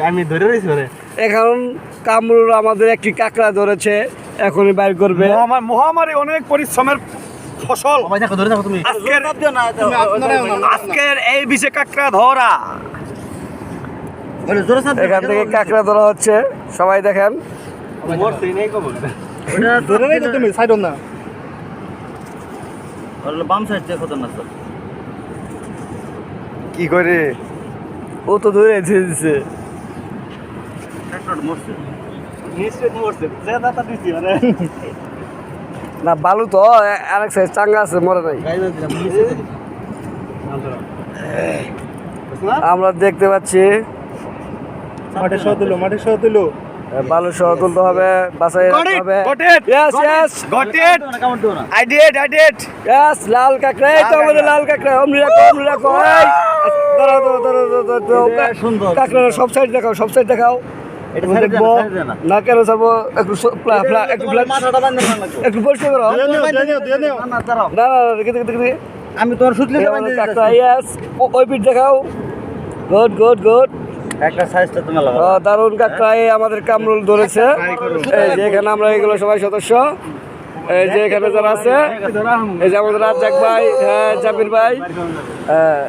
আমি ধরে রয়েছি। এখন কামরুল আমাদের একটি কাঁকড়া ধরেছে, এখনই বাইর করবে। মহামারী অনেক পরিশ্রমের ফসল। আজকের এই বিষে কাঁকড়া ধরা, এখান থেকে কাঁকড়া ধরা হচ্ছে, সবাই দেখেন। কি করে ও তো ধরে দিছে। না বালু তো আরেক সাইজ চাঙ্গা আছে, মরে নাই। আমরা দেখতে পাচ্ছি মাঠে সহ তুলো বালু সহ তুলতে হবে, বাসায় রাখতে হবে। লাল কাঁকড়া, এই তো আমাদের লাল কাঁকড়া। অমনি রাখো কাঁকড়া সব সাইড দেখাও, সব সাইড দেখাও। দেখবো না কেন যাবো, একটু পরিষ্কার করো। না দেখি আমি তোমার সুতলে কাঁকড়া, ওই পিঠ দেখাও। গুড গুড গুড, একটা সাইজটা তুমি দারুণ কাঁকড়া আমাদের কামরুল ধরেছে। এই যে এখানে আমরা এগুলো সবাই সদস্য, এই যে এখানে যারা আছে, এই যে আমাদের রাজ্জাক ভাই, হ্যাঁ জাবির ভাই, হ্যাঁ।